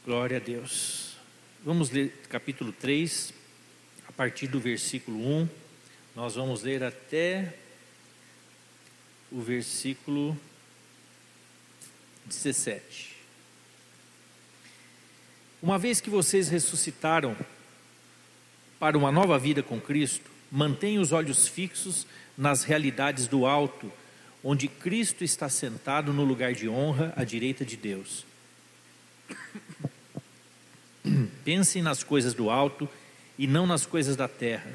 Glória a Deus. Vamos ler capítulo 3, a partir do versículo 1. Nós vamos ler até o versículo 17. Uma vez que vocês ressuscitaram para uma nova vida com Cristo, mantenham os olhos fixos nas realidades do alto, onde Cristo está sentado no lugar de honra à direita de Deus. Pensem nas coisas do alto e não nas coisas da terra,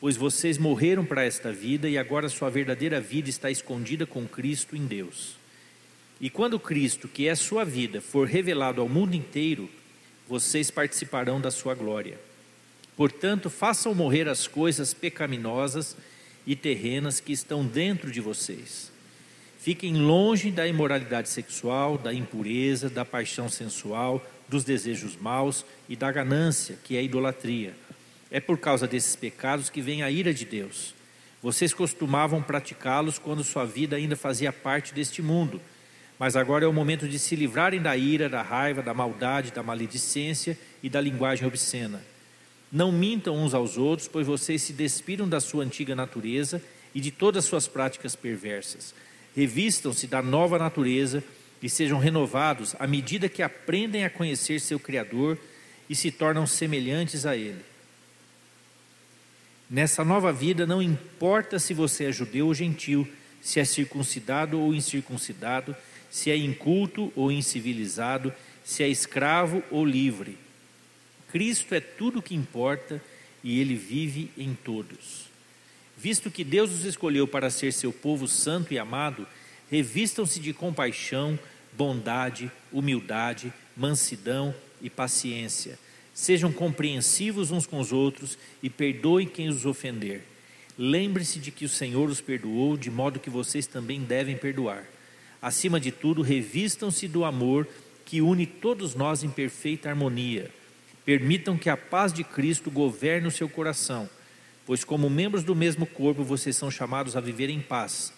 pois vocês morreram para esta vida e agora sua verdadeira vida está escondida com Cristo em Deus. E quando Cristo, que é sua vida, for revelado ao mundo inteiro, vocês participarão da sua glória. Portanto, façam morrer as coisas pecaminosas e terrenas que estão dentro de vocês. Fiquem longe da imoralidade sexual, da impureza, da paixão sensual, dos desejos maus e da ganância, que é a idolatria. É por causa desses pecados que vem a ira de Deus. Vocês costumavam praticá-los quando sua vida ainda fazia parte deste mundo, mas agora é o momento de se livrarem da ira, da raiva, da maldade, da maledicência e da linguagem obscena. Não mintam uns aos outros, pois vocês se despiram da sua antiga natureza e de todas as suas práticas perversas. Revistam-se da nova natureza e sejam renovados à medida que aprendem a conhecer seu Criador e se tornam semelhantes a Ele. Nessa nova vida não importa se você é judeu ou gentil, se é circuncidado ou incircuncidado, se é inculto ou incivilizado, se é escravo ou livre. Cristo é tudo o que importa e Ele vive em todos. Visto que Deus os escolheu para ser seu povo santo e amado, revistam-se de compaixão, bondade, humildade, mansidão e paciência. Sejam compreensivos uns com os outros e perdoem quem os ofender. Lembre-se de que o Senhor os perdoou, de modo que vocês também devem perdoar. Acima de tudo, revistam-se do amor que une todos nós em perfeita harmonia. Permitam que a paz de Cristo governe o seu coração, pois como membros do mesmo corpo vocês são chamados a viver em paz.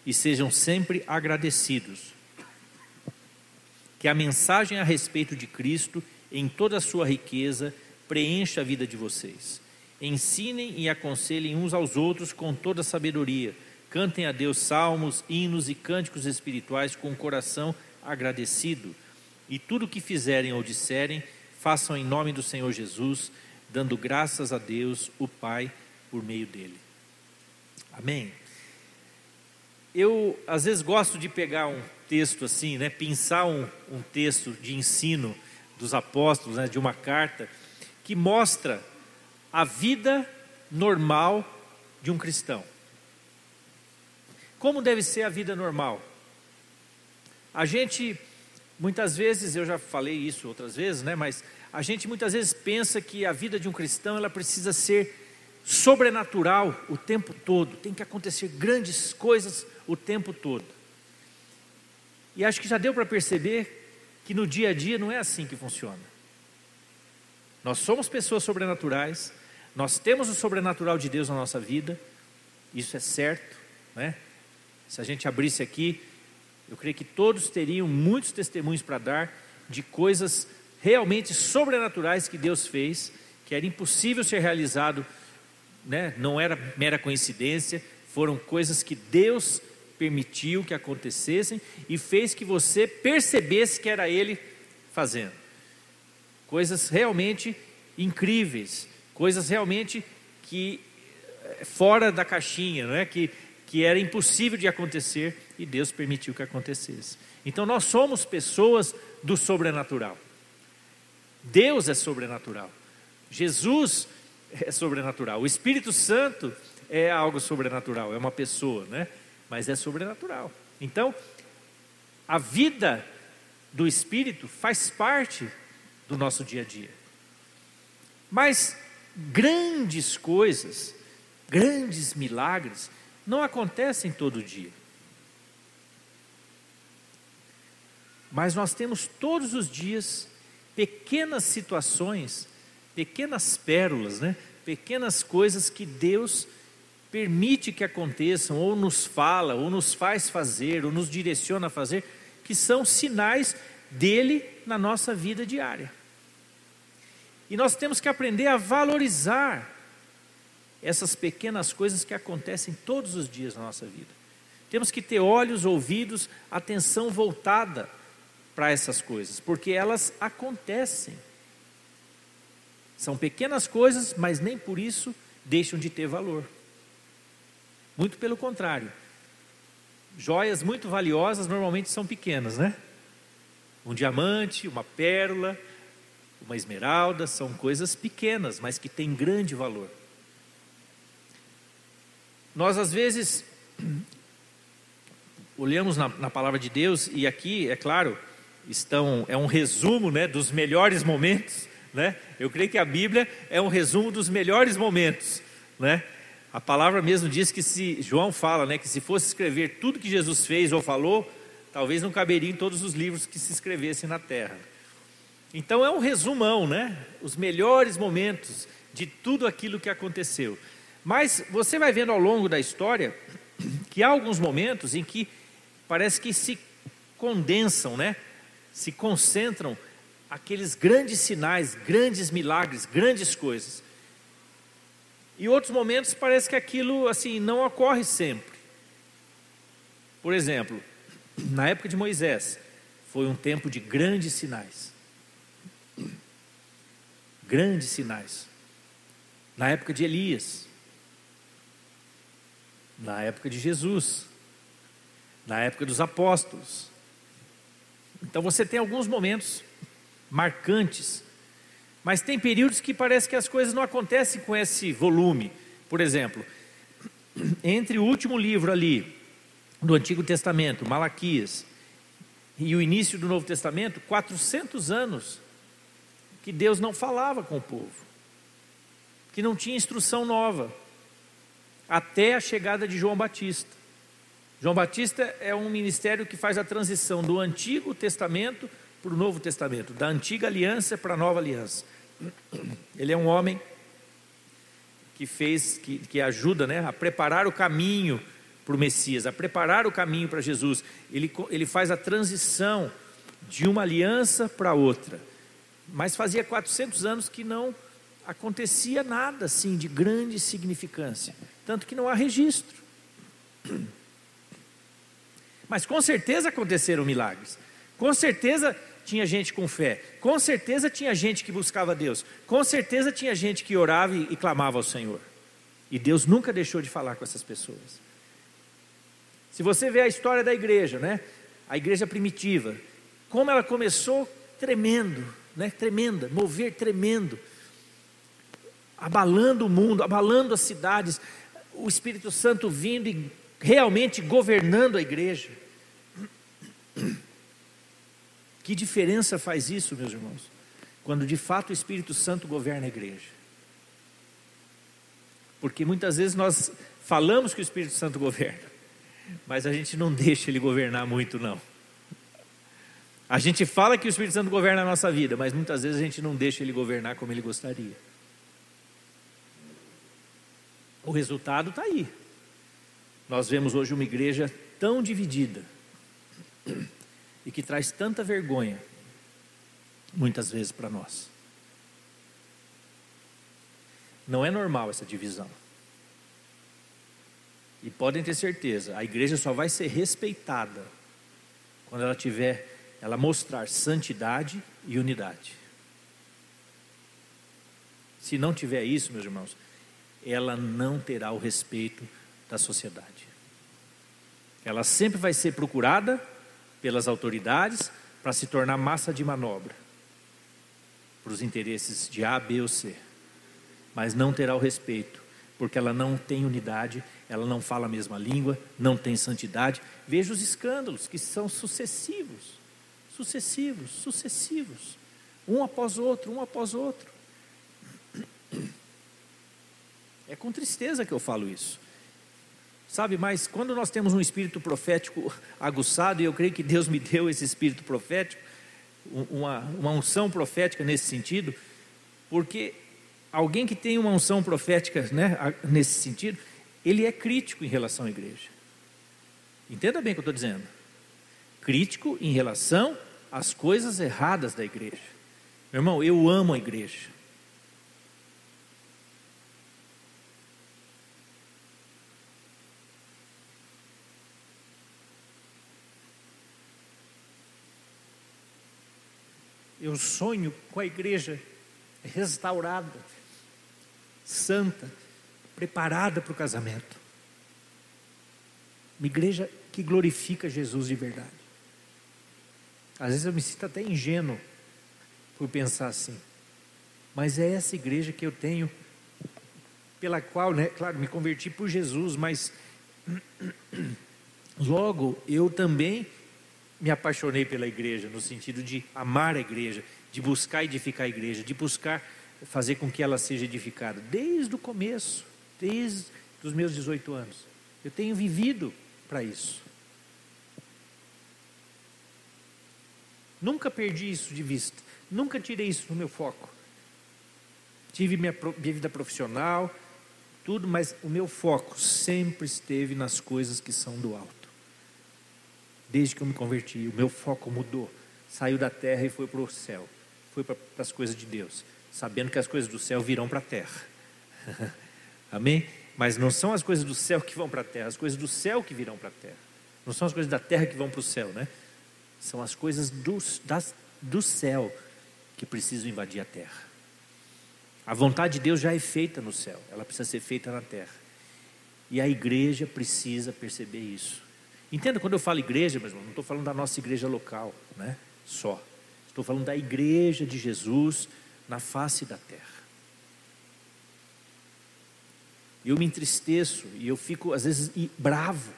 E sejam sempre agradecidos. Que a mensagem a respeito de Cristo, em toda a sua riqueza, preencha a vida de vocês. Ensinem e aconselhem uns aos outros com toda a sabedoria. Cantem a Deus salmos, hinos e cânticos espirituais com o coração agradecido. E tudo o que fizerem ou disserem, façam em nome do Senhor Jesus, dando graças a Deus, o Pai, por meio dele. Amém? Eu, às vezes, gosto de pegar um texto assim, pensar um texto de ensino dos apóstolos, de uma carta, que mostra a vida normal de um cristão. Como deve ser a vida normal? A gente, muitas vezes, eu já falei isso outras vezes, mas a gente muitas vezes pensa que a vida de um cristão, ela precisa ser sobrenatural o tempo todo, tem que acontecer grandes coisas o tempo todo. E acho que já deu para perceber que no dia a dia não é assim que funciona. Nós somos pessoas sobrenaturais, nós temos o sobrenatural de Deus na nossa vida, isso é certo, Se a gente abrisse aqui, eu creio que todos teriam muitos testemunhos para dar de coisas realmente sobrenaturais que Deus fez, que era impossível ser realizado, não era mera coincidência, foram coisas que Deus permitiu que acontecessem e fez que você percebesse que era Ele fazendo. Coisas realmente incríveis, coisas realmente que fora da caixinha, que era impossível de acontecer e Deus permitiu que acontecesse. Então nós somos pessoas do sobrenatural. Deus é sobrenatural. Jesus é sobrenatural. O Espírito Santo é algo sobrenatural, é uma pessoa, mas é sobrenatural. Então, a vida do Espírito faz parte do nosso dia a dia. Mas grandes coisas, grandes milagres, não acontecem todo dia. Mas nós temos todos os dias pequenas situações, pequenas pérolas, pequenas coisas que Deus permite que aconteçam, ou nos fala, ou nos faz fazer, ou nos direciona a fazer, que são sinais dele na nossa vida diária. E nós temos que aprender a valorizar essas pequenas coisas que acontecem todos os dias na nossa vida. Temos que ter olhos, ouvidos, atenção voltada para essas coisas, porque elas acontecem. São pequenas coisas, mas nem por isso deixam de ter valor. Muito pelo contrário. Joias muito valiosas normalmente são pequenas, né? Um diamante, uma pérola, uma esmeralda, são coisas pequenas, mas que têm grande valor. Nós às vezes olhamos na palavra de Deus, e aqui, é claro, é um resumo, né, dos melhores momentos, né? Eu creio que a Bíblia é um resumo dos melhores momentos, né? A palavra mesmo diz que João fala, né, que se fosse escrever tudo que Jesus fez ou falou, talvez não caberia em todos os livros que se escrevessem na terra. Então é um resumão, né? Os melhores momentos de tudo aquilo que aconteceu. Mas você vai vendo ao longo da história que há alguns momentos em que parece que se condensam, né? Se concentram aqueles grandes sinais, grandes milagres, grandes coisas. E outros momentos parece que aquilo assim não ocorre sempre. Por exemplo, na época de Moisés, foi um tempo de grandes sinais. Grandes sinais. Na época de Elias, na época de Jesus, na época dos apóstolos. Então você tem alguns momentos marcantes, mas tem períodos que parece que as coisas não acontecem com esse volume. Por exemplo, entre o último livro ali do Antigo Testamento, Malaquias, e o início do Novo Testamento, 400 anos que Deus não falava com o povo, que não tinha instrução nova, até a chegada de João Batista. João Batista é um ministério que faz a transição do Antigo Testamento para o Novo Testamento, da antiga aliança para a nova aliança. Ele é um homem que ajuda, né, a preparar o caminho para o Messias, a preparar o caminho para Jesus. Ele faz a transição de uma aliança para outra, mas fazia 400 anos que não acontecia nada assim de grande significância, tanto que não há registro. Mas com certeza aconteceram milagres, com certeza tinha gente com fé, com certeza tinha gente que buscava Deus, com certeza tinha gente que orava e clamava ao Senhor, e Deus nunca deixou de falar com essas pessoas. Se você vê a história da igreja, né, a igreja primitiva, como ela começou tremendo, né, tremenda, mover tremendo, abalando o mundo, abalando as cidades, o Espírito Santo vindo e realmente governando a igreja. Que diferença faz isso, meus irmãos, quando de fato o Espírito Santo governa a igreja? Porque muitas vezes nós falamos que o Espírito Santo governa, mas a gente não deixa ele governar muito, não. A gente fala que o Espírito Santo governa a nossa vida, mas muitas vezes a gente não deixa ele governar como ele gostaria. O resultado está aí. Nós vemos hoje uma igreja tão dividida e que traz tanta vergonha, muitas vezes, para nós. Não é normal essa divisão. E podem ter certeza, a igreja só vai ser respeitada quando ela mostrar santidade e unidade. Se não tiver isso, meus irmãos, ela não terá o respeito da sociedade. Ela sempre vai ser procurada pelas autoridades para se tornar massa de manobra para os interesses de A, B ou C, mas não terá o respeito, porque ela não tem unidade, ela não fala a mesma língua, não tem santidade. Veja os escândalos que são sucessivos, um após outro. É com tristeza que eu falo isso, sabe? Mas quando nós temos um espírito profético aguçado, e eu creio que Deus me deu esse espírito profético, uma unção profética nesse sentido, porque alguém que tem uma unção profética, né, nesse sentido, ele é crítico em relação à igreja. Entenda bem o que eu estou dizendo. Crítico em relação as coisas erradas da igreja. Meu irmão, eu amo a igreja. Eu sonho com a igreja restaurada, santa, preparada para o casamento. Uma igreja que glorifica Jesus de verdade. Às vezes eu me sinto até ingênuo por pensar assim. Mas é essa igreja que eu tenho, pela qual, né, claro, me converti por Jesus, mas logo eu também me apaixonei pela igreja, no sentido de amar a igreja, de buscar edificar a igreja, de buscar fazer com que ela seja edificada, desde o começo, desde os meus 18 anos. Eu tenho vivido para isso. Nunca perdi isso de vista, nunca tirei isso do meu foco. Tive minha vida profissional, tudo, mas o meu foco sempre esteve nas coisas que são do alto. Desde que eu me converti, o meu foco mudou. Saiu da terra e foi para o céu. Foi para as coisas de Deus, sabendo que as coisas do céu virão para a terra. Amém? Mas não são as coisas do céu que vão para a terra, as coisas do céu que virão para a terra. Não são as coisas da terra que vão para o céu, né? São as coisas do céu que precisam invadir a terra. A vontade de Deus já é feita no céu, ela precisa ser feita na terra. E a igreja precisa perceber isso. Entenda, quando eu falo igreja, mas não estou falando da nossa igreja local, né? Só. Estou falando da igreja de Jesus na face da terra. Eu me entristeço e eu fico às vezes bravo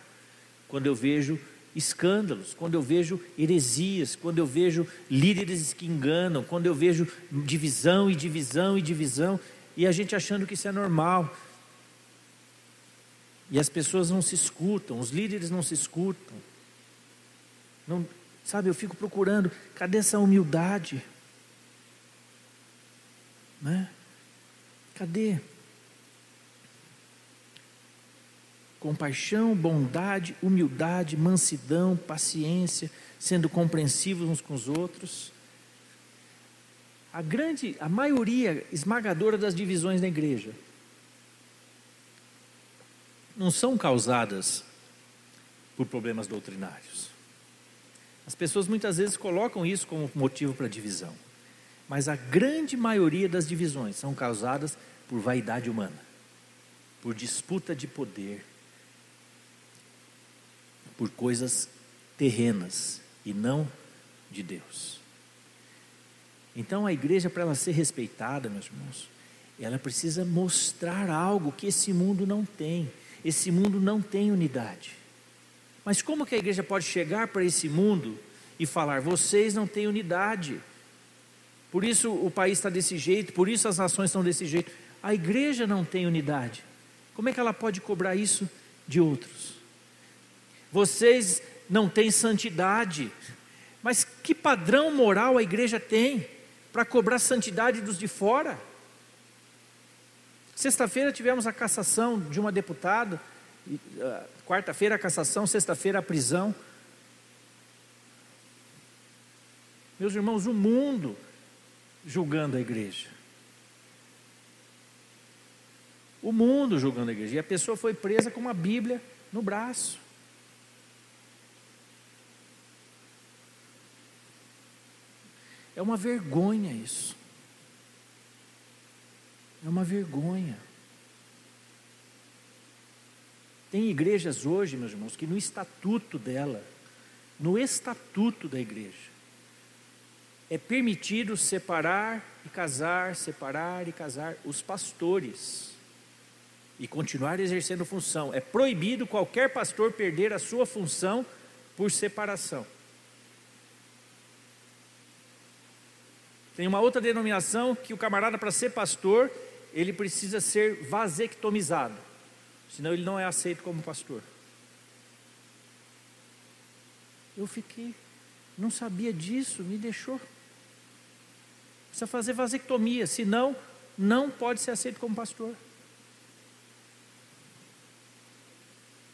quando eu vejo escândalos, quando eu vejo heresias, quando eu vejo líderes que enganam, quando eu vejo divisão e divisão e divisão, e a gente achando que isso é normal. E as pessoas não se escutam, os líderes não se escutam. Não, sabe, eu fico procurando, cadê essa humildade? Né? Cadê? Compaixão, bondade, humildade, mansidão, paciência, sendo compreensivos uns com os outros. A maioria esmagadora das divisões da igreja não são causadas por problemas doutrinários. As pessoas muitas vezes colocam isso como motivo para divisão, mas a grande maioria das divisões são causadas por vaidade humana, por disputa de poder, por coisas terrenas e não de Deus. Então a igreja, para ela ser respeitada, meus irmãos, ela precisa mostrar algo que esse mundo não tem. Esse mundo não tem unidade. Mas como que a igreja pode chegar para esse mundo e falar: vocês não têm unidade, por isso o país está desse jeito, por isso as nações estão desse jeito? A igreja não tem unidade. Como é que ela pode cobrar isso de outros? Vocês não têm santidade. Mas que padrão moral a igreja tem para cobrar santidade dos de fora? Sexta-feira tivemos a cassação de uma deputada, quarta-feira a cassação, sexta-feira a prisão. Meus irmãos, o mundo julgando a igreja. O mundo julgando a igreja. E a pessoa foi presa com uma Bíblia no braço. É uma vergonha isso. É uma vergonha. Tem igrejas hoje, meus irmãos, que no estatuto dela, no estatuto da igreja, é permitido separar e casar os pastores e continuar exercendo função. É proibido qualquer pastor perder a sua função por separação. Tem uma outra denominação que o camarada, para ser pastor, ele precisa ser vasectomizado, senão ele não é aceito como pastor. Eu não sabia disso, me deixou. Precisa fazer vasectomia, senão não pode ser aceito como pastor.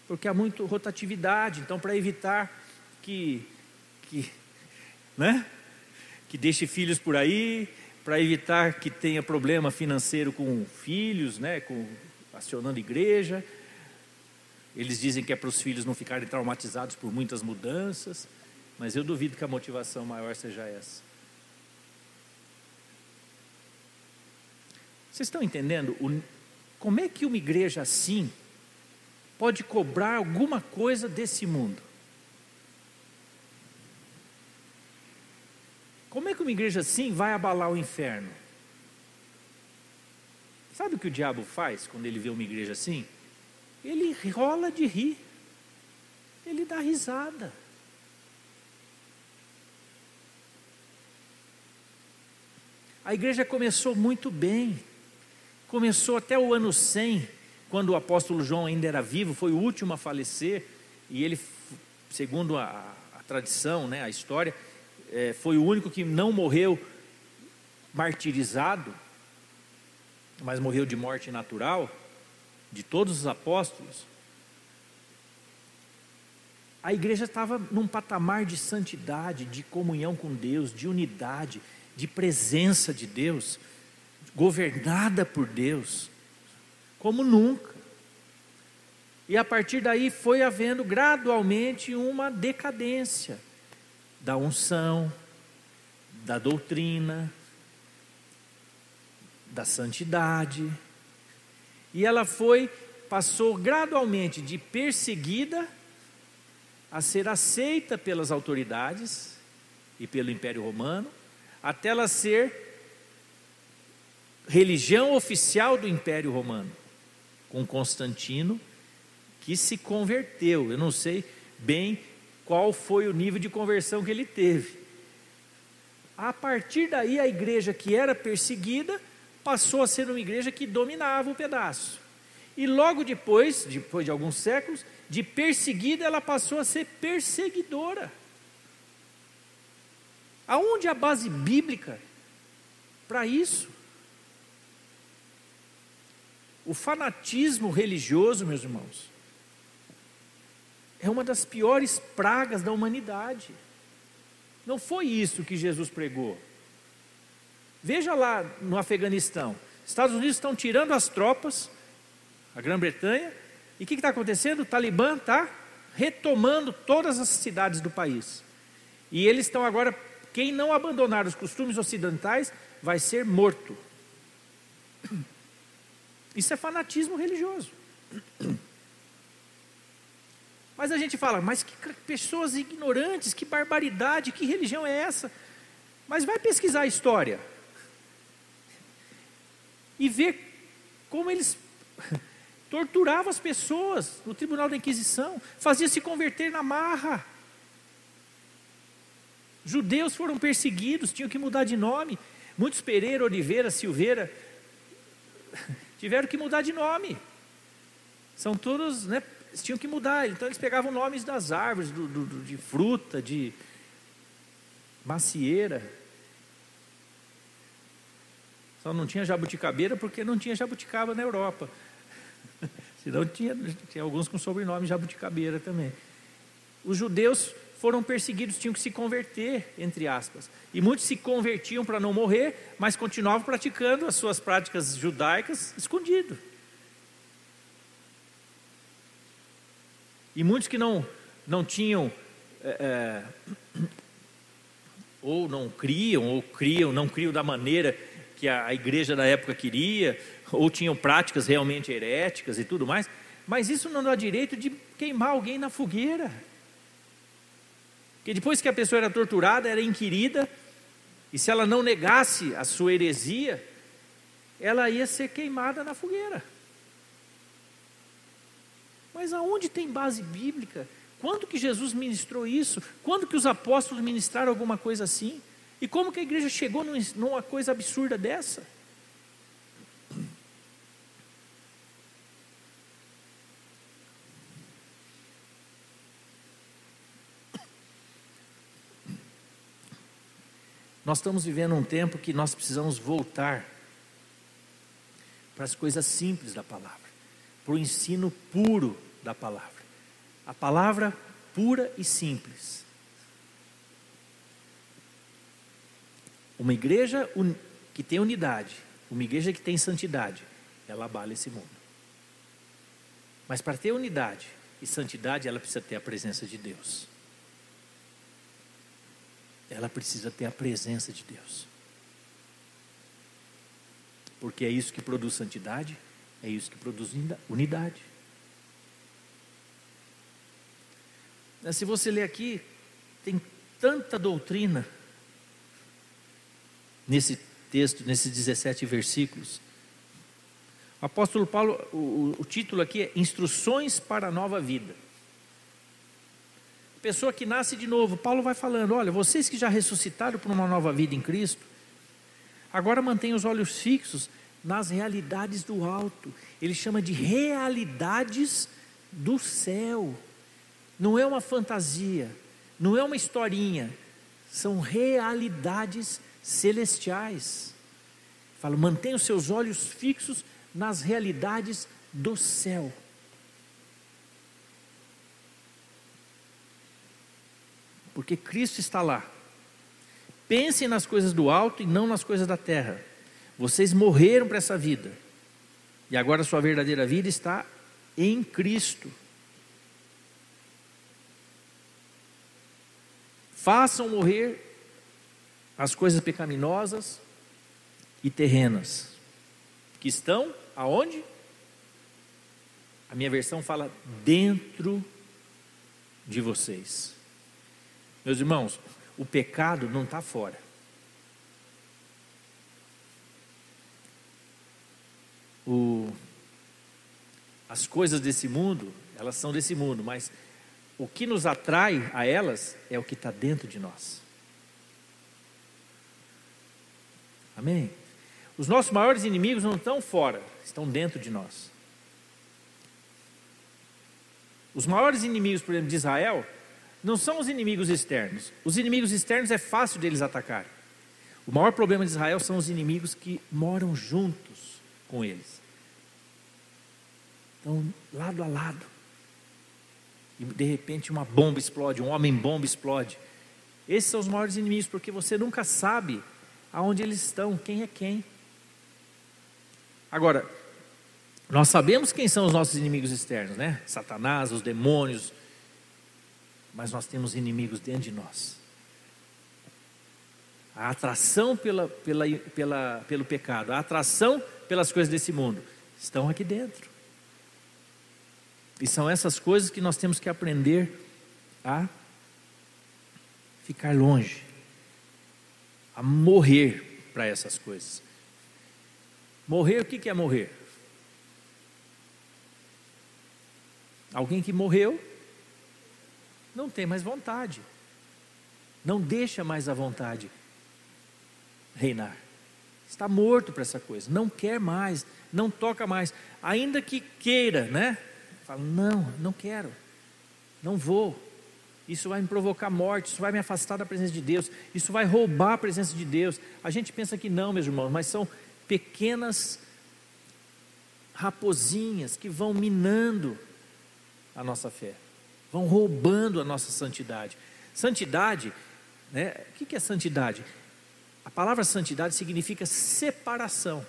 Porque há muita rotatividade, então para evitar que né? Que deixe filhos por aí, para evitar que tenha problema financeiro com filhos, né? Acionando igreja. Eles dizem que é para os filhos não ficarem traumatizados por muitas mudanças, mas eu duvido que a motivação maior seja essa. Vocês estão entendendo como é que uma igreja assim pode cobrar alguma coisa desse mundo? Como é que uma igreja assim vai abalar o inferno? Sabe o que o diabo faz quando ele vê uma igreja assim? Ele rola de rir, ele dá risada. A igreja começou muito bem, começou até o ano 100, quando o apóstolo João ainda era vivo, foi o último a falecer, e ele, segundo a tradição, né, a história, foi o único que não morreu martirizado, mas morreu de morte natural, de todos os apóstolos. A igreja estava num patamar de santidade, de comunhão com Deus, de unidade, de presença de Deus, governada por Deus, como nunca. E a partir daí foi havendo gradualmente uma decadência da unção, da doutrina, da santidade. E ela passou gradualmente de perseguida a ser aceita pelas autoridades e pelo Império Romano, até ela ser religião oficial do Império Romano, com Constantino, que se converteu. Eu não sei bem qual foi o nível de conversão que ele teve. A partir daí, a igreja que era perseguida passou a ser uma igreja que dominava o pedaço. E logo depois de alguns séculos, de perseguida ela passou a ser perseguidora. Aonde a base bíblica para isso? O fanatismo religioso, meus irmãos, é uma das piores pragas da humanidade. Não foi isso que Jesus pregou. Veja lá no Afeganistão, Estados Unidos estão tirando as tropas, a Grã-Bretanha, e o que está acontecendo? O Talibã está retomando todas as cidades do país. E eles estão agora, quem não abandonar os costumes ocidentais, vai ser morto. Isso é fanatismo religioso. Mas a gente fala, mas que pessoas ignorantes, que barbaridade, que religião é essa? Mas vai pesquisar a história e ver como eles torturavam as pessoas no Tribunal da Inquisição, faziam se converter na marra. Judeus foram perseguidos, tinham que mudar de nome. Muitos Pereira, Oliveira, Silveira tiveram que mudar de nome. São todos, né? Eles tinham que mudar. Então eles pegavam nomes das árvores, de fruta, de macieira. Só não tinha jabuticabeira porque não tinha jabuticaba na Europa. Senão tinha alguns com sobrenome jabuticabeira também. Os judeus foram perseguidos, tinham que se converter, entre aspas. E muitos se convertiam para não morrer, mas continuavam praticando as suas práticas judaicas escondido. E muitos que não tinham, ou não criam, não criam da maneira que a igreja da época queria, ou tinham práticas realmente heréticas e tudo mais, mas isso não dá direito de queimar alguém na fogueira. Porque depois que a pessoa era torturada, era inquirida, e se ela não negasse a sua heresia, ela ia ser queimada na fogueira. Mas aonde tem base bíblica? Quando que Jesus ministrou isso? Quando que os apóstolos ministraram alguma coisa assim? E como que a igreja chegou numa coisa absurda dessa? Nós estamos vivendo um tempo que nós precisamos voltar para as coisas simples da palavra, para o ensino puro da palavra. A palavra pura e simples. Uma igreja que tem unidade, uma igreja que tem santidade, ela abala esse mundo. Mas para ter unidade e santidade, ela precisa ter a presença de Deus. Ela precisa ter a presença de Deus. Porque é isso que produz santidade, é isso que produz unidade. Se você ler aqui, tem tanta doutrina nesse texto, nesses 17 versículos. O apóstolo Paulo, o título aqui é Instruções para a Nova Vida. Pessoa que nasce de novo, Paulo vai falando, olha, vocês que já ressuscitaram por uma nova vida em Cristo, agora mantenham os olhos fixos nas realidades do alto. Ele chama de realidades do céu. Não é uma fantasia, não é uma historinha, são realidades celestiais. Fala, mantenha os seus olhos fixos nas realidades do céu. Porque Cristo está lá. Pensem nas coisas do alto e não nas coisas da terra. Vocês morreram para essa vida, e agora a sua verdadeira vida está em Cristo. Façam morrer as coisas pecaminosas e terrenas, que estão aonde? A minha versão fala dentro de vocês. Meus irmãos, o pecado não está fora. As coisas desse mundo, elas são desse mundo, mas o que nos atrai a elas é o que está dentro de nós. Amém? Os nossos maiores inimigos não estão fora, estão dentro de nós. Os maiores inimigos, por exemplo, de Israel, não são os inimigos externos. Os inimigos externos é fácil deles atacarem. O maior problema de Israel são os inimigos que moram juntos com eles. Estão lado a lado. E de repente uma bomba explode, um homem-bomba explode. Esses são os maiores inimigos, porque você nunca sabe aonde eles estão, quem é quem. Agora, nós sabemos quem são os nossos inimigos externos, né? Satanás, os demônios. Mas nós temos inimigos dentro de nós. A atração pelo pecado, a atração pelas coisas desse mundo, estão aqui dentro. E são essas coisas que nós temos que aprender a ficar longe, a morrer para essas coisas. Morrer, o que é morrer? Alguém que morreu não tem mais vontade, não deixa mais a vontade reinar, está morto para essa coisa, não quer mais, não toca mais, ainda que queira, né? Fala, não quero, não vou, isso vai me provocar morte, isso vai me afastar da presença de Deus, isso vai roubar a presença de Deus. A gente pensa que não, meus irmãos, mas são pequenas raposinhas que vão minando a nossa fé, vão roubando a nossa santidade. Santidade, né? O que é santidade? A palavra santidade significa separação.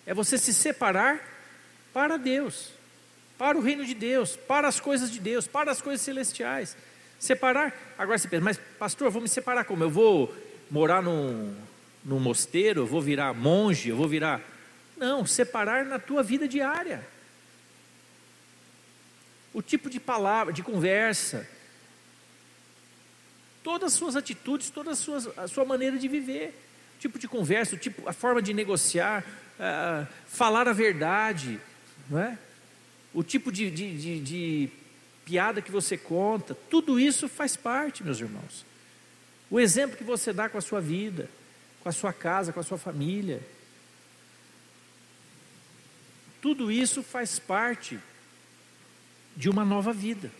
É você se separar para Deus, para o reino de Deus, para as coisas de Deus, para as coisas celestiais. Separar, agora você pensa, mas pastor, eu vou me separar como? Eu vou morar num mosteiro, eu vou virar monge, eu vou virar... Não, separar na tua vida diária. O tipo de palavra, de conversa, todas as suas atitudes, toda a sua maneira de viver, o tipo de conversa, a forma de negociar, falar a verdade, não é? O tipo de piada que você conta, tudo isso faz parte, meus irmãos. O exemplo que você dá com a sua vida, com a sua casa, com a sua família, tudo isso faz parte de uma nova vida.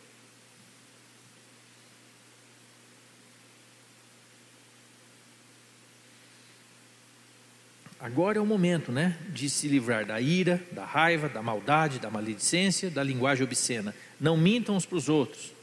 Agora é o momento, né, de se livrar da ira, da raiva, da maldade, da maledicência, da linguagem obscena. Não mintam uns para os outros,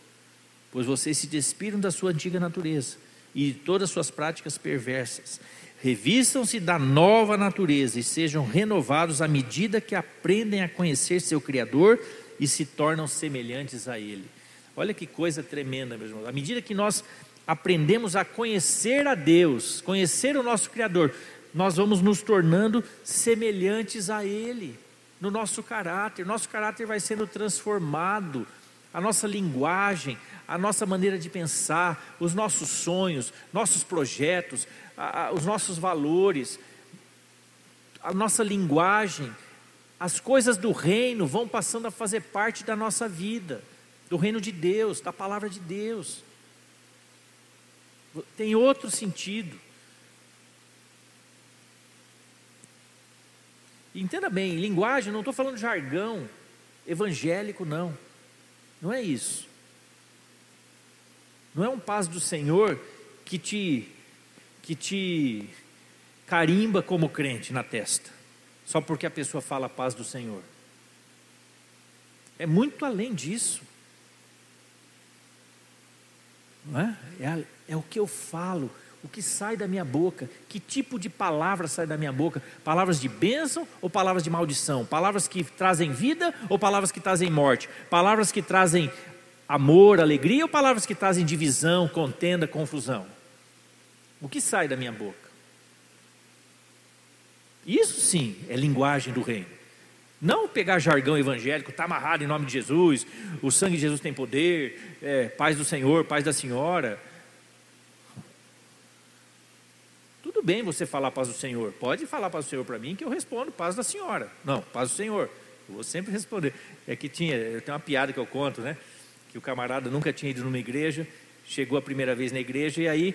pois vocês se despiram da sua antiga natureza e todas suas práticas perversas. Revistam-se da nova natureza e sejam renovados à medida que aprendem a conhecer seu Criador e se tornam semelhantes a Ele. Olha que coisa tremenda, meus irmãos. À medida que nós aprendemos a conhecer a Deus, conhecer o nosso Criador, nós vamos nos tornando semelhantes a Ele, no nosso caráter vai sendo transformado, a nossa linguagem, a nossa maneira de pensar, os nossos sonhos, nossos projetos, os nossos valores, a nossa linguagem, as coisas do reino vão passando a fazer parte da nossa vida, do reino de Deus, da palavra de Deus. Tem outro sentido. Entenda bem, linguagem, não estou falando jargão evangélico, não é isso. Não é um paz do Senhor que te carimba como crente na testa, só porque a pessoa fala paz do Senhor. É muito além disso. Não é? É o que eu falo, o que sai da minha boca, que tipo de palavra sai da minha boca, palavras de bênção ou palavras de maldição, palavras que trazem vida ou palavras que trazem morte, palavras que trazem amor, alegria ou palavras que trazem divisão, contenda, confusão. O que sai da minha boca? Isso sim é linguagem do reino. Não pegar jargão evangélico, está amarrado em nome de Jesus, o sangue de Jesus tem poder, paz do Senhor, paz da Senhora. Tudo bem você falar paz do Senhor, pode falar paz do Senhor para mim que eu respondo paz da Senhora. Não, paz do Senhor, eu vou sempre responder. Eu tenho uma piada que eu conto, né? Que o camarada nunca tinha ido numa igreja, chegou a primeira vez na igreja e aí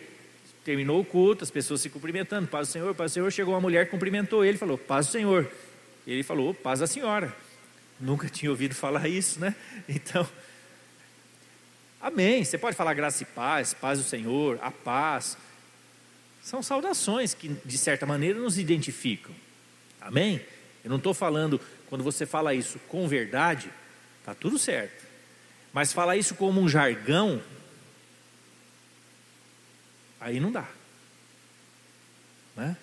terminou o culto, as pessoas se cumprimentando, paz do Senhor, paz do Senhor. Chegou uma mulher, cumprimentou ele, falou, paz do Senhor. Ele falou, paz da Senhora. Nunca tinha ouvido falar isso, né? Então, amém. Você pode falar graça e paz, paz do Senhor, a paz. São saudações que, de certa maneira, nos identificam. Amém? Eu não estou falando, quando você fala isso com verdade, está tudo certo. Mas falar isso como um jargão, aí não dá. Né?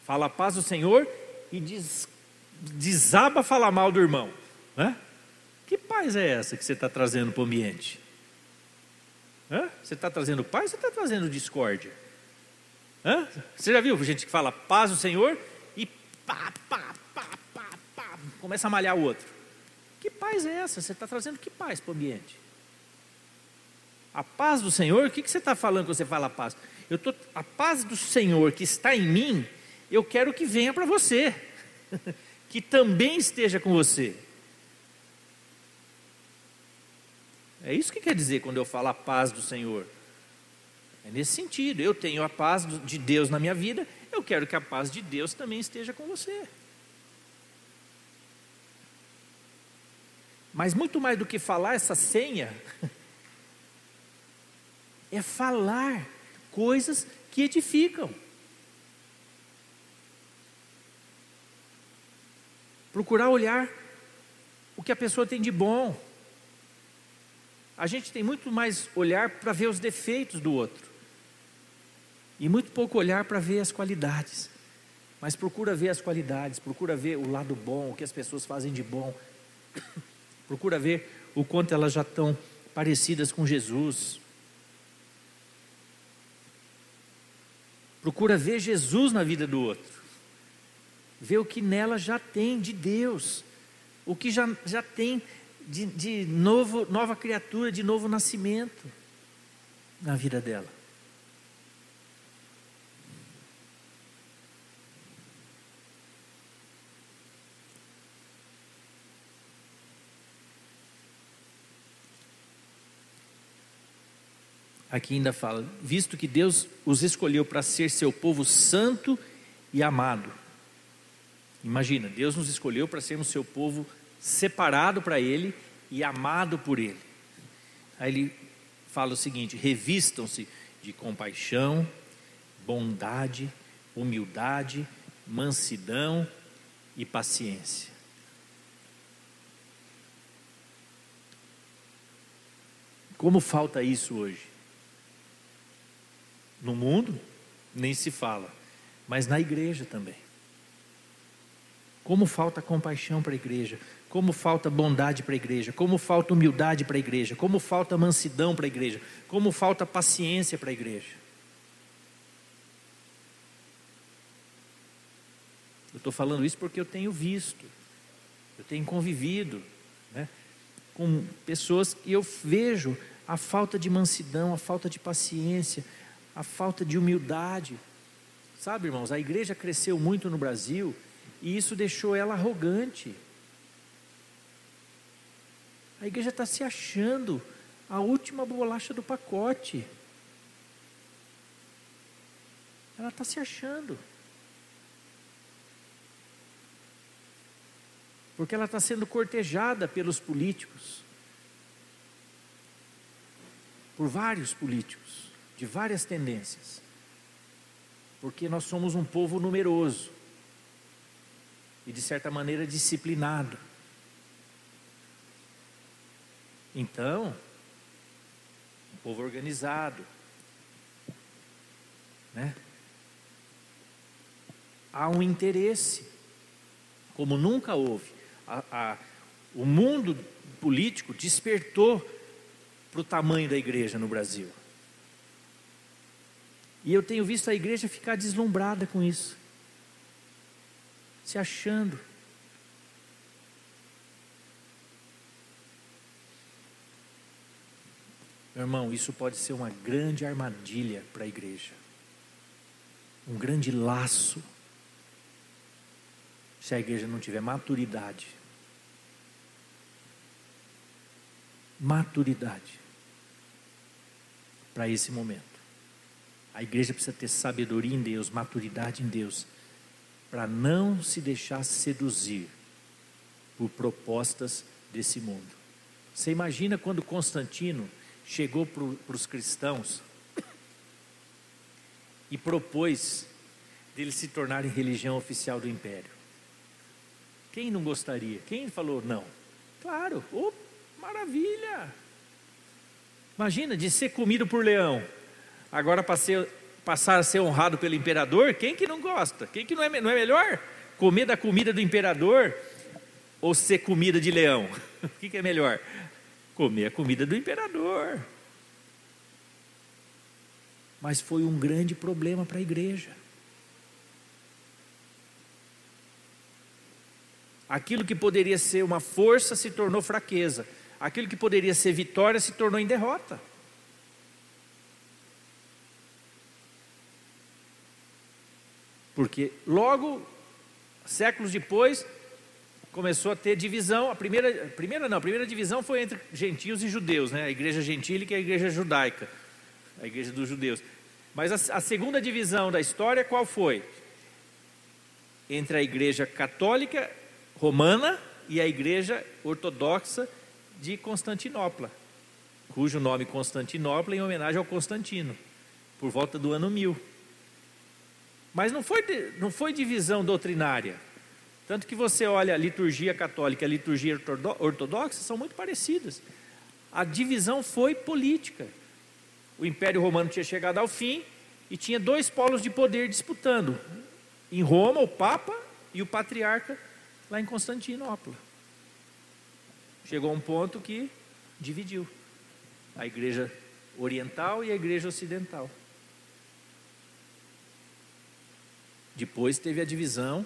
Fala a paz do Senhor e desaba falar mal do irmão. Né? Que paz é essa que você está trazendo para o ambiente? Você está trazendo paz ou você está trazendo discórdia? Você já viu gente que fala paz do Senhor e pá, começa a malhar o outro? Que paz é essa? Você está trazendo que paz para o ambiente? A paz do Senhor, o que você está falando quando você fala paz? A paz do Senhor que está em mim, eu quero que venha para você, que também esteja com você. É isso que quer dizer quando eu falo a paz do Senhor. É nesse sentido, eu tenho a paz de Deus na minha vida, eu quero que a paz de Deus também esteja com você. Mas muito mais do que falar essa senha, é falar coisas que edificam. Procurar olhar o que a pessoa tem de bom. A gente tem muito mais olhar para ver os defeitos do outro. E muito pouco olhar para ver as qualidades. Mas procura ver as qualidades, procura ver o lado bom, o que as pessoas fazem de bom. Procura ver o quanto elas já estão parecidas com Jesus. Procura ver Jesus na vida do outro. Ver o que nela já tem de Deus. O que já tem de nova criatura, de novo nascimento na vida dela. Aqui ainda fala, visto que Deus os escolheu para ser seu povo santo e amado. Imagina, Deus nos escolheu para sermos seu povo separado para Ele e amado por Ele. Aí ele fala o seguinte, revistam-se de compaixão, bondade, humildade, mansidão e paciência. Como falta isso hoje? No mundo, nem se fala, mas na igreja também. Como falta compaixão para a igreja, como falta bondade para a igreja, como falta humildade para a igreja, como falta mansidão para a igreja, como falta paciência para a igreja. Eu estou falando isso porque eu tenho visto, eu tenho convivido, né, com pessoas e eu vejo a falta de mansidão, a falta de paciência, a falta de humildade. Sabe, irmãos, a igreja cresceu muito no Brasil e isso deixou ela arrogante. A igreja está se achando a última bolacha do pacote. Ela está se achando. Porque ela está sendo cortejada pelos políticos. Por vários políticos, de várias tendências. Porque nós somos um povo numeroso. E de certa maneira disciplinado. Então, um povo organizado, né? Há um interesse, como nunca houve. O mundo político despertou para o tamanho da igreja no Brasil. E eu tenho visto a igreja ficar deslumbrada com isso, se achando. Meu irmão, isso pode ser uma grande armadilha para a igreja, um grande laço, se a igreja não tiver maturidade. Maturidade para esse momento. A igreja precisa ter sabedoria em Deus, maturidade em Deus, para não se deixar seduzir por propostas desse mundo. Você imagina quando Constantino chegou para os cristãos e propôs deles se tornarem religião oficial do império. Quem não gostaria? Quem falou não? Claro, maravilha! Imagina, de ser comido por leão, agora passar a ser honrado pelo imperador. Quem que não gosta? Quem que não é melhor? Comer da comida do imperador ou ser comida de leão? O que é melhor? Comer a comida do imperador. Mas foi um grande problema para a igreja. Aquilo que poderia ser uma força se tornou fraqueza. Aquilo que poderia ser vitória se tornou em derrota. Porque logo, séculos depois, começou a ter divisão. A primeira divisão foi entre gentios e judeus, né? A igreja gentílica e a igreja judaica, a igreja dos judeus. Mas a segunda divisão da história qual foi? Entre a igreja católica romana e a igreja ortodoxa de Constantinopla, cujo nome Constantinopla é em homenagem ao Constantino, por volta do ano 1000. Mas não foi divisão doutrinária. Tanto que você olha a liturgia católica e a liturgia ortodoxa, são muito parecidas. A divisão foi política. O Império Romano tinha chegado ao fim e tinha dois polos de poder disputando. Em Roma, o Papa e o Patriarca, lá em Constantinopla. Chegou a um ponto que dividiu a igreja oriental e a igreja ocidental. Depois teve a divisão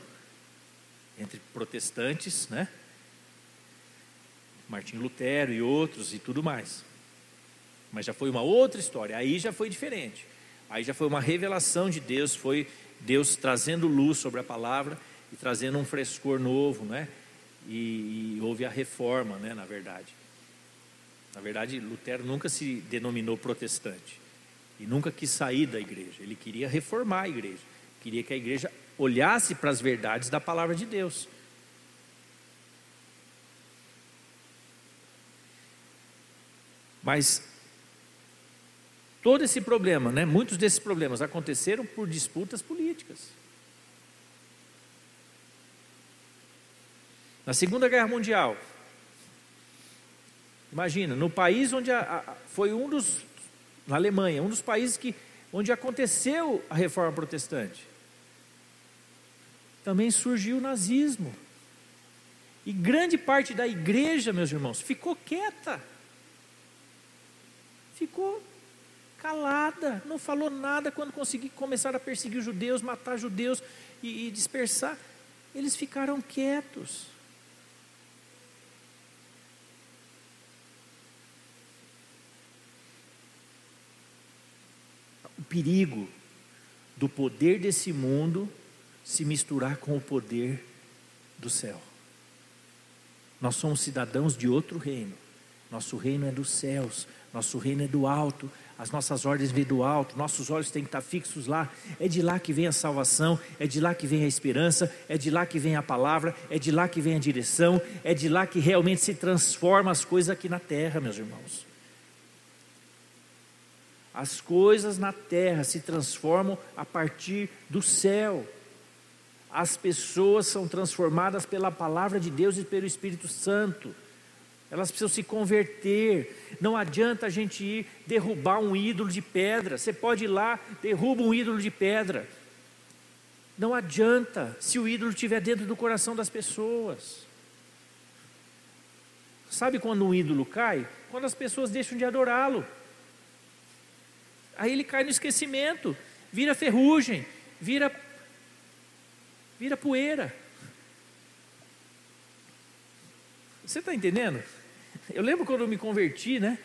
entre protestantes, né? Martinho Lutero e outros e tudo mais. Mas já foi uma outra história, aí já foi diferente. Aí já foi uma revelação de Deus, foi Deus trazendo luz sobre a palavra e trazendo um frescor novo, né? E houve a reforma, né, na verdade. Na verdade, Lutero nunca se denominou protestante e nunca quis sair da igreja. Ele queria reformar a igreja, queria que a igreja olhasse para as verdades da palavra de Deus. Mas todo esse problema, né, muitos desses problemas aconteceram por disputas políticas. Na Segunda Guerra Mundial, imagina, no país onde foi na Alemanha, um dos países que onde aconteceu a Reforma Protestante, também surgiu o nazismo. E grande parte da igreja, meus irmãos, ficou quieta. Ficou calada, não falou nada quando começaram a perseguir os judeus, matar judeus e dispersar. Eles ficaram quietos. O perigo do poder desse mundo se misturar com o poder do céu. Nós somos cidadãos de outro reino. Nosso reino é dos céus, nosso reino é do alto, as nossas ordens vêm do alto, nossos olhos têm que estar fixos lá. É de lá que vem a salvação, é de lá que vem a esperança, é de lá que vem a palavra, é de lá que vem a direção, é de lá que realmente se transforma as coisas aqui na terra, meus irmãos. As coisas na terra se transformam a partir do céu. As pessoas são transformadas pela palavra de Deus e pelo Espírito Santo. Elas precisam se converter. Não adianta a gente ir derrubar um ídolo de pedra. Você pode ir lá, derruba um ídolo de pedra. Não adianta se o ídolo estiver dentro do coração das pessoas. Sabe quando um ídolo cai? Quando as pessoas deixam de adorá-lo. Aí ele cai no esquecimento, vira ferrugem, vira poeira. Você está entendendo? Eu lembro quando eu me converti, né?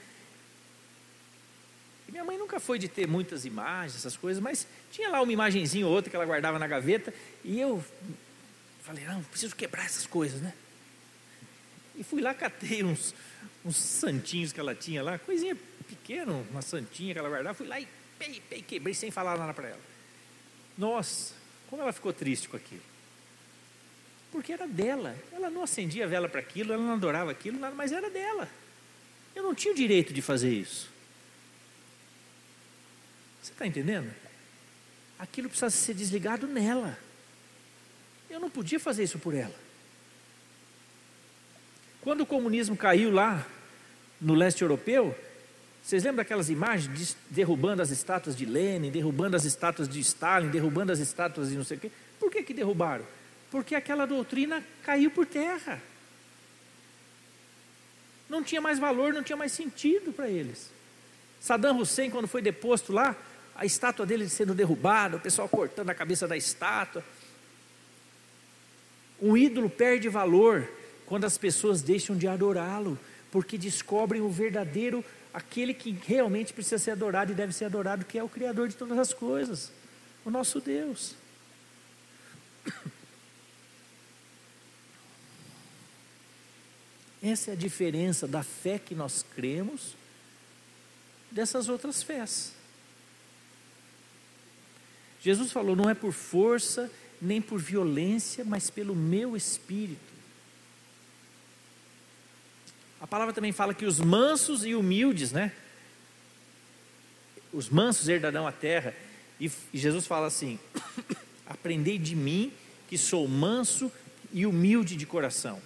E minha mãe nunca foi de ter muitas imagens, essas coisas, mas tinha lá uma imagenzinha ou outra que ela guardava na gaveta, e eu falei, não, preciso quebrar essas coisas, né? E fui lá, catei uns santinhos que ela tinha lá, coisinha pequena, uma santinha que ela guardava, fui lá e quebrei sem falar nada para ela. Nossa, como ela ficou triste com aquilo. Porque era dela, ela não acendia vela para aquilo, ela não adorava aquilo, nada, mas era dela. Eu não tinha o direito de fazer isso. Você está entendendo? Aquilo precisa ser desligado nela. Eu não podia fazer isso por ela. Quando o comunismo caiu lá no leste europeu, vocês lembram daquelas imagens derrubando as estátuas de Lenin, derrubando as estátuas de Stalin, derrubando as estátuas de não sei o quê? Por que derrubaram? Porque aquela doutrina caiu por terra. Não tinha mais valor, não tinha mais sentido para eles. Saddam Hussein, quando foi deposto lá, a estátua dele sendo derrubada, o pessoal cortando a cabeça da estátua. Um ídolo perde valor quando as pessoas deixam de adorá-lo, porque descobrem o verdadeiro, aquele que realmente precisa ser adorado e deve ser adorado, que é o Criador de todas as coisas, o nosso Deus. Essa é a diferença da fé que nós cremos dessas outras fés. Jesus falou, não é por força, nem por violência, mas pelo meu Espírito. A palavra também fala que os mansos e humildes, né? Os mansos herdarão a terra. E Jesus fala assim, aprendei de mim, que sou manso e humilde de coração.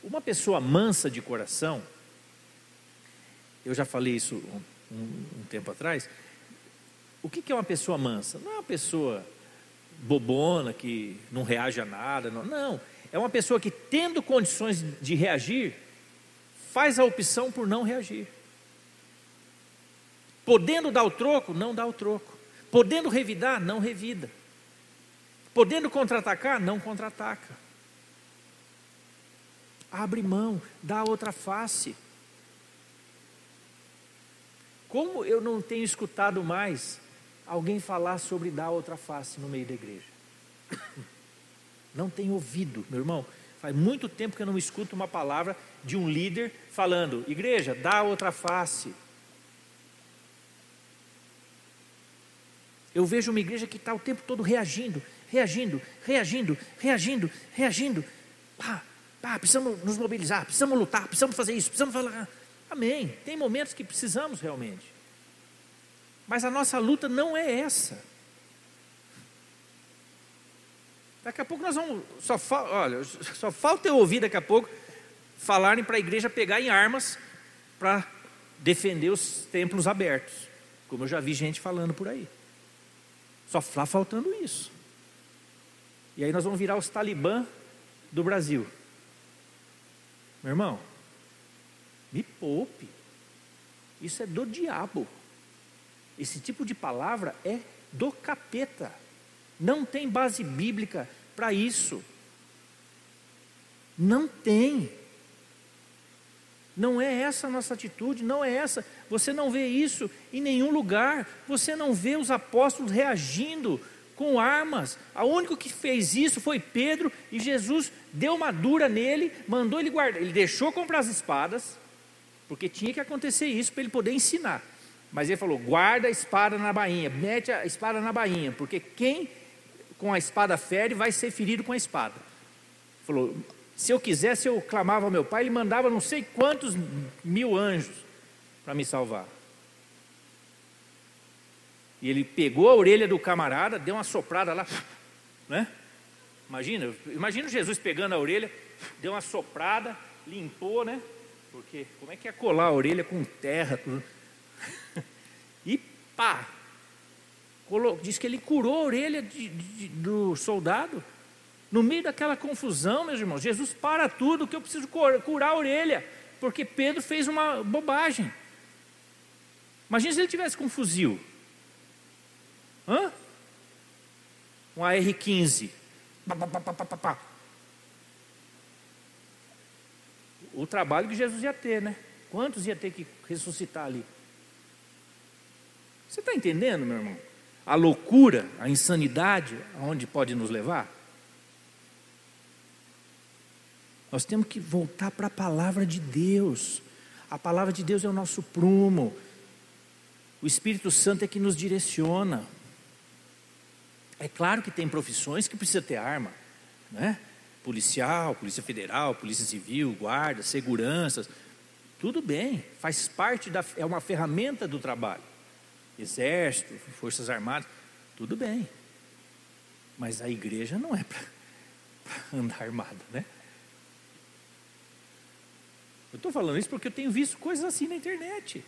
Uma pessoa mansa de coração, eu já falei isso um tempo atrás, o que é uma pessoa mansa? Não é uma pessoa bobona, que não reage a nada, não. É uma pessoa que, tendo condições de reagir, faz a opção por não reagir. Podendo dar o troco, não dá o troco. Podendo revidar, não revida. Podendo contra-atacar, não contra-ataca. Abre mão, dá outra face. Como eu não tenho escutado mais alguém falar sobre dar outra face no meio da igreja? Não tenho ouvido, meu irmão. Faz muito tempo que eu não escuto uma palavra de um líder falando, igreja, dá outra face. Eu vejo uma igreja que está o tempo todo reagindo. Precisamos nos mobilizar, precisamos lutar, precisamos fazer isso, precisamos falar. Amém. Tem momentos que precisamos realmente. Mas a nossa luta não é essa. Daqui a pouco nós vamos, só falta eu ouvir daqui a pouco falarem para a igreja pegar em armas para defender os templos abertos. como eu já vi gente falando por aí. Só está faltando isso. E aí nós vamos virar os talibã do Brasil. Meu irmão, me poupe. Isso é do diabo. Esse tipo de palavra é do capeta. Não tem base bíblica para isso. Não tem. Não é essa a nossa atitude, não é essa. Você não vê isso em nenhum lugar. Você não vê os apóstolos reagindo com armas. O único que fez isso foi Pedro, e Jesus deu uma dura nele, mandou ele guardar. Ele deixou comprar as espadas, porque tinha que acontecer isso para ele poder ensinar. Mas ele falou: guarda a espada na bainha, mete a espada na bainha, porque quem com a espada fere vai ser ferido com a espada. Ele falou: se eu quisesse, eu clamava ao meu pai, ele mandava não sei quantos mil anjos para me salvar. E ele pegou a orelha do camarada, deu uma soprada lá, né? Imagina Jesus pegando a orelha, deu uma soprada, limpou, né? Porque como é que ia colar a orelha com terra, tudo? E pá! Diz que ele curou a orelha do soldado. No meio daquela confusão, meus irmãos, Jesus para tudo, que eu preciso curar a orelha, porque Pedro fez uma bobagem. Imagina se ele tivesse com um fuzil. Um AR-15. O trabalho que Jesus ia ter, né? Quantos ia ter que ressuscitar ali? Você está entendendo, meu irmão? A loucura, a insanidade, aonde pode nos levar? Nós temos que voltar para a palavra de Deus. A palavra de Deus é o nosso prumo. O Espírito Santo é que nos direciona. É claro que tem profissões que precisa ter arma, né? Policial, Polícia Federal, Polícia Civil, guarda, seguranças. Tudo bem, faz parte é uma ferramenta do trabalho. Exército, Forças Armadas, tudo bem. Mas a igreja não é para andar armada, né? Eu estou falando isso porque eu tenho visto coisas assim na internet.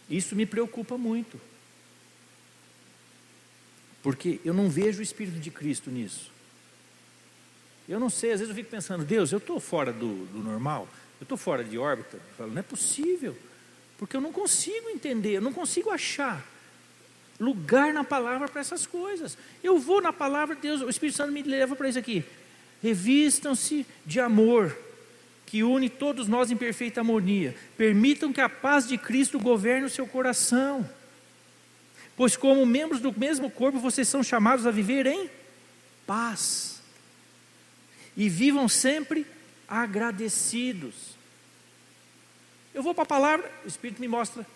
Isso me preocupa muito. Porque eu não vejo o Espírito de Cristo nisso. Eu não sei, às vezes eu fico pensando: Deus, eu estou fora do normal? Eu estou fora de órbita? Eu falo: não é possível. Porque eu não consigo entender, eu não consigo achar lugar na palavra para essas coisas. Eu vou na palavra de Deus, o Espírito Santo me leva para isso aqui. Revistam-se de amor, que une todos nós em perfeita harmonia. Permitam que a paz de Cristo governe o seu coração. Pois como membros do mesmo corpo, vocês são chamados a viver em paz. E vivam sempre agradecidos. Eu vou para a palavra, o Espírito me mostra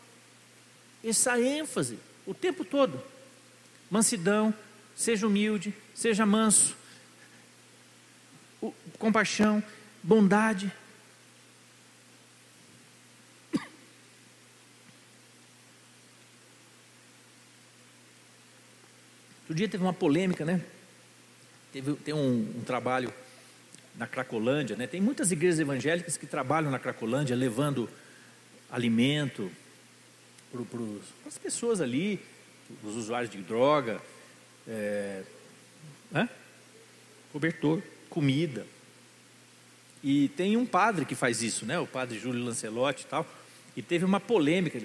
essa ênfase o tempo todo. Mansidão, seja humilde, seja manso, compaixão, bondade. Outro dia teve uma polêmica, né? Tem um trabalho na Cracolândia, né? Tem muitas igrejas evangélicas que trabalham na Cracolândia, levando alimento para as pessoas ali, os usuários de droga, cobertor, comida. E tem um padre que faz isso, né? O padre Júlio Lancelotti e tal. E teve uma polêmica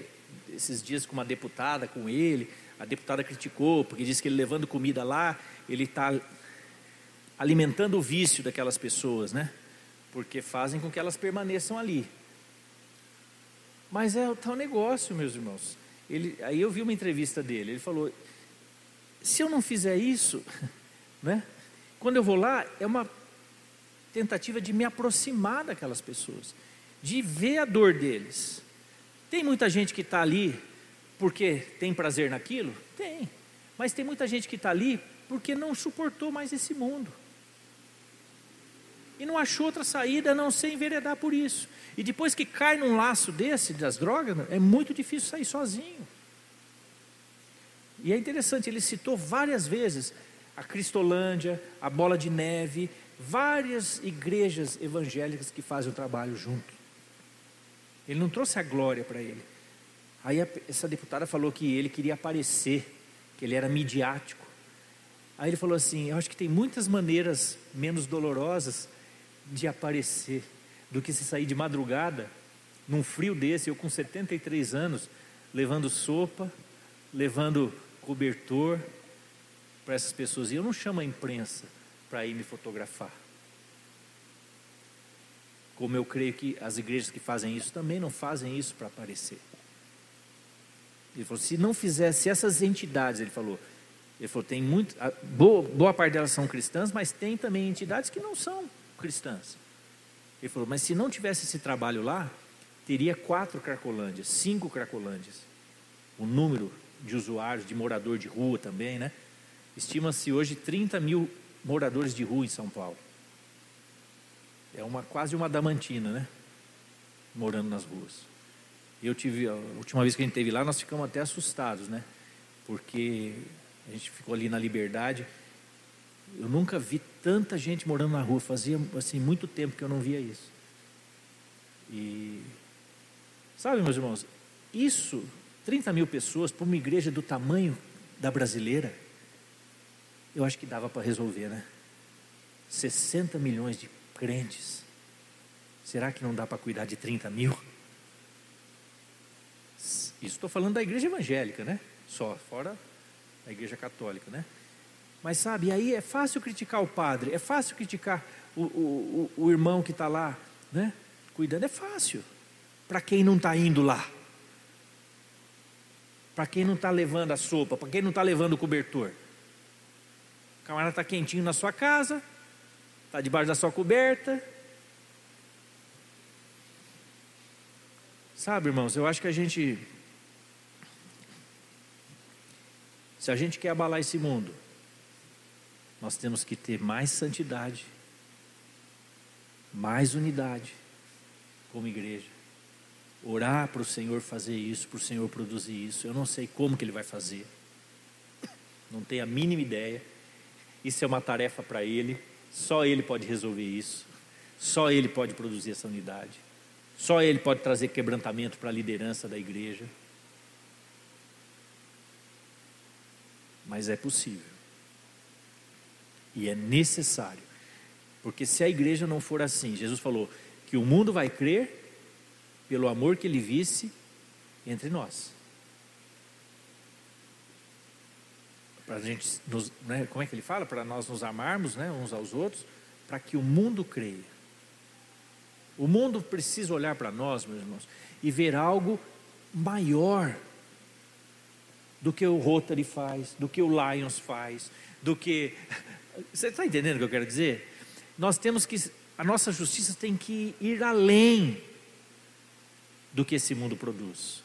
esses dias com uma deputada, com ele. A deputada criticou, porque disse que ele levando comida lá, ele está alimentando o vício daquelas pessoas, né? Porque fazem com que elas permaneçam ali. Mas é o tal negócio, meus irmãos. Aí eu vi uma entrevista dele, ele falou: se eu não fizer isso, né? Quando eu vou lá, é uma tentativa de me aproximar daquelas pessoas, de ver a dor deles. Tem muita gente que está ali porque tem prazer naquilo? Tem. Mas tem muita gente que está ali porque não suportou mais esse mundo. E não achou outra saída a não ser enveredar por isso. E depois que cai num laço desse, das drogas, é muito difícil sair sozinho. E é interessante, ele citou várias vezes a Cristolândia, a Bola de Neve, várias igrejas evangélicas que fazem o trabalho junto. Ele não trouxe a glória para ele. Aí essa deputada falou que ele queria aparecer, que ele era midiático. Aí ele falou assim: eu acho que tem muitas maneiras menos dolorosas de aparecer do que se sair de madrugada, num frio desse, eu com 73 anos, levando sopa, levando cobertor para essas pessoas. E eu não chamo a imprensa para ir me fotografar. Como eu creio que as igrejas que fazem isso também não fazem isso para aparecer. Ele falou: se não fizesse essas entidades, ele falou, tem muito, boa parte delas são cristãs, mas tem também entidades que não são cristãs. Ele falou: mas se não tivesse esse trabalho lá, teria 4 Cracolândias, 5 Cracolândias. O número de usuários, de morador de rua também, né? Estima-se hoje 30 mil moradores de rua em São Paulo. É quase uma Adamantina, né? Morando nas ruas. Eu tive, a última vez que a gente esteve lá, nós ficamos até assustados, né? Porque a gente ficou ali na Liberdade. Eu nunca vi tanta gente morando na rua. Fazia assim muito tempo que eu não via isso. E sabe, meus irmãos, isso, 30 mil pessoas para uma igreja do tamanho da brasileira, eu acho que dava para resolver, né? 60 milhões de crentes. Será que não dá para cuidar de 30 mil? Isso estou falando da igreja evangélica, né? Só, fora a igreja católica, né? Mas sabe, aí é fácil criticar o padre, é fácil criticar o irmão que está lá, né? Cuidando, é fácil. Para quem não está indo lá. Para quem não está levando a sopa, para quem não está levando o cobertor. O camarada está quentinho na sua casa, está debaixo da sua coberta. Sabe, irmãos, eu acho que se a gente quer abalar esse mundo, nós temos que ter mais santidade, mais unidade como igreja. Orar para o Senhor fazer isso, para o Senhor produzir isso. Eu não sei como que Ele vai fazer, não tenho a mínima ideia. Isso é uma tarefa para Ele, só Ele pode resolver isso, só Ele pode produzir essa unidade, só Ele pode trazer quebrantamento para a liderança da igreja. Mas é possível. E é necessário. Porque se a igreja não for assim, Jesus falou que o mundo vai crer pelo amor que Ele visse entre nós. Para a gente, né, como é que Ele fala? Para nós nos amarmos, né, uns aos outros, para que o mundo creia. O mundo precisa olhar para nós, meus irmãos, e ver algo maior do que o Rotary faz, do que o Lions faz, do que... Você está entendendo o que eu quero dizer? Nós temos que... A nossa justiça tem que ir além do que esse mundo produz.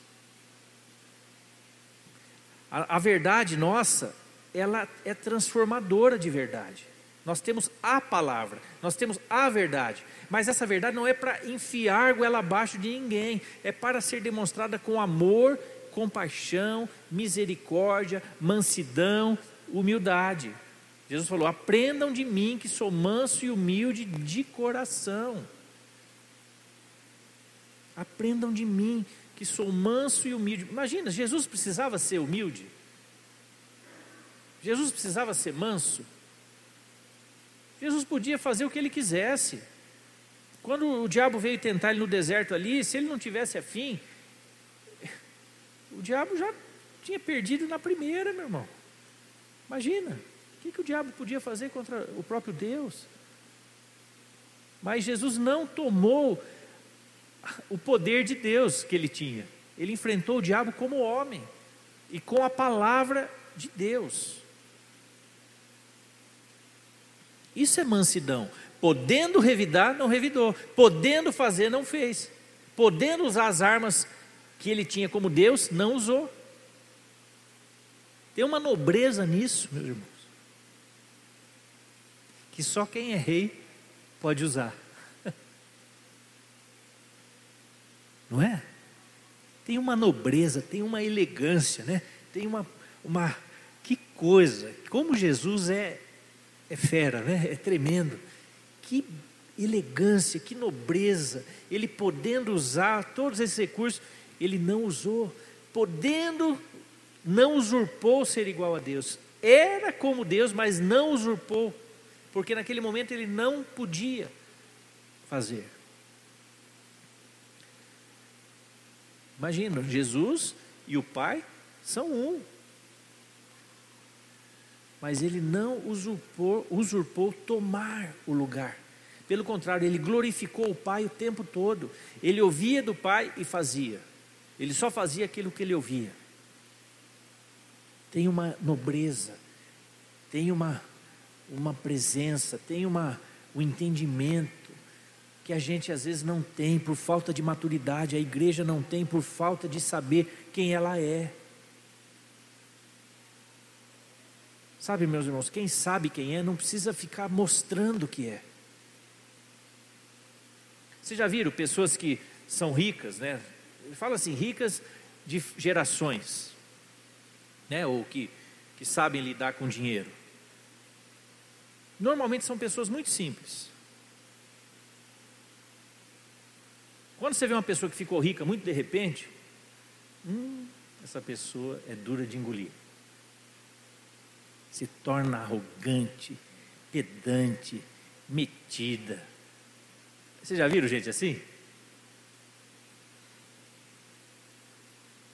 A verdade nossa, ela é transformadora de verdade. Nós temos a palavra, nós temos a verdade, mas essa verdade não é para enfiar goela abaixo de ninguém, é para ser demonstrada com amor, compaixão, misericórdia, mansidão, humildade. Jesus falou: aprendam de mim que sou manso e humilde de coração. Aprendam de mim que sou manso e humilde. Imagina, Jesus precisava ser humilde? Jesus precisava ser manso? Jesus podia fazer o que Ele quisesse. Quando o diabo veio tentar Ele no deserto ali, se Ele não tivesse afim, o diabo já tinha perdido na primeira, meu irmão. Imagina, o que o diabo podia fazer contra o próprio Deus? Mas Jesus não tomou o poder de Deus que Ele tinha. Ele enfrentou o diabo como homem e com a palavra de Deus. Isso é mansidão. Podendo revidar, não revidou. Podendo fazer, não fez. Podendo usar as armas que ele tinha como Deus, não usou. Tem uma nobreza nisso, meus irmãos, que só quem é rei pode usar. Não é? Tem uma nobreza, tem uma elegância, né? Tem uma que coisa, como Jesus é fera, né? É tremendo. que elegância, que nobreza, ele podendo usar todos esses recursos, ele não usou, podendo, não usurpou ser igual a Deus, era como Deus, mas não usurpou, porque naquele momento ele não podia fazer. Imagina, Jesus e o Pai são um, mas ele não usurpou tomar o lugar. Pelo contrário, ele glorificou o Pai o tempo todo. Ele ouvia do Pai e fazia. Ele só fazia aquilo que ele ouvia. Tem uma nobreza, tem uma presença, tem um entendimento que a gente às vezes não tem por falta de maturidade, a igreja não tem por falta de saber quem ela é. Sabe, meus irmãos, quem sabe quem é não precisa ficar mostrando que é. Vocês já viram pessoas que são ricas, né? Fala assim, ricas de gerações, né? Ou que sabem lidar com dinheiro. Normalmente são pessoas muito simples. Quando você vê uma pessoa que ficou rica muito de repente, essa pessoa é dura de engolir. Se torna arrogante, pedante, metida. Vocês já viram gente assim?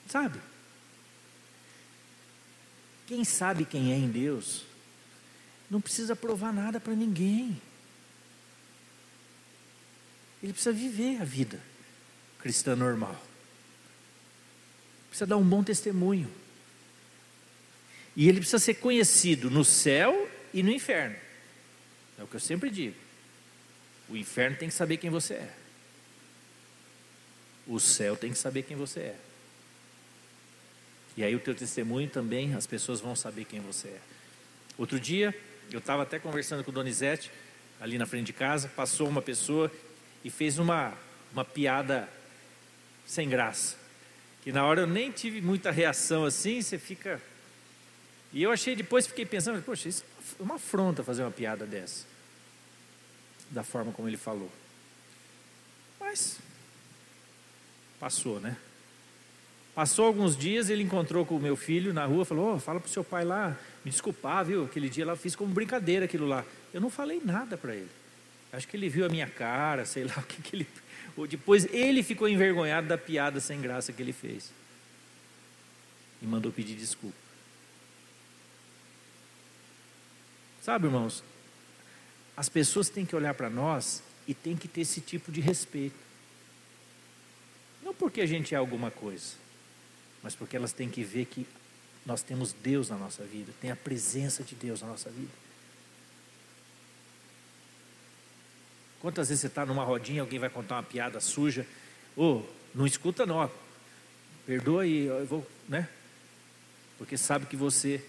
Sabe? Quem sabe quem é em Deus, não precisa provar nada para ninguém. Ele precisa viver a vida cristã normal. Precisa dar um bom testemunho. E ele precisa ser conhecido no céu e no inferno. É o que eu sempre digo. O inferno tem que saber quem você é. O céu tem que saber quem você é. E aí o teu testemunho também, as pessoas vão saber quem você é. Outro dia, eu estava até conversando com o Donizete, ali na frente de casa, passou uma pessoa e fez uma piada sem graça. Que na hora eu nem tive muita reação assim, você fica... E eu achei, depois fiquei pensando, poxa, isso é uma afronta fazer uma piada dessa. Da forma como ele falou. Mas passou, né? Passou alguns dias, ele encontrou com o meu filho na rua, falou, fala pro seu pai lá, me desculpar, viu? Aquele dia lá eu fiz como brincadeira aquilo lá. Eu não falei nada para ele. Acho que ele viu a minha cara, sei lá o que ele... Ou depois ele ficou envergonhado da piada sem graça que ele fez. E mandou pedir desculpa. Sabe, irmãos, as pessoas têm que olhar para nós e têm que ter esse tipo de respeito. Não porque a gente é alguma coisa, mas porque elas têm que ver que nós temos Deus na nossa vida, tem a presença de Deus na nossa vida. Quantas vezes você está numa rodinha, alguém vai contar uma piada suja, não escuta não, perdoa aí, eu vou, né? Porque sabe que você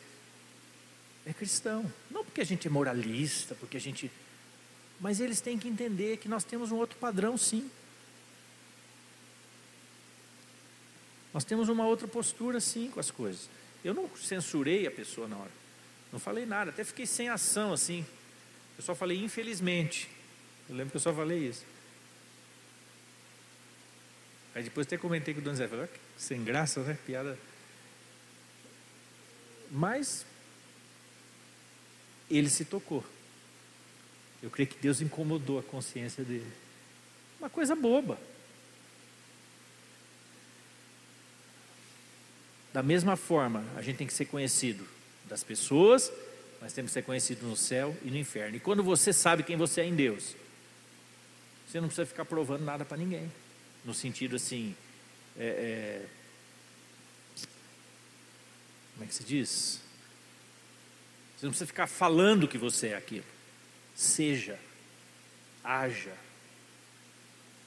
é cristão, não porque a gente é moralista, porque a gente... Mas eles têm que entender que nós temos um outro padrão, sim. Nós temos uma outra postura, sim, com as coisas. Eu não censurei a pessoa na hora, não falei nada, até fiquei sem ação, assim. Eu só falei, infelizmente. Eu lembro que eu só falei isso. Aí depois até comentei com o Dona Zé, falei, sem graça, né, piada. Mas ele se tocou. Eu creio que Deus incomodou a consciência dele. Uma coisa boba. Da mesma forma, a gente tem que ser conhecido das pessoas, mas temos que ser conhecido no céu e no inferno. E quando você sabe quem você é em Deus, você não precisa ficar provando nada para ninguém. No sentido assim, como é que se diz? Você não precisa ficar falando que você é aquilo. Seja, haja.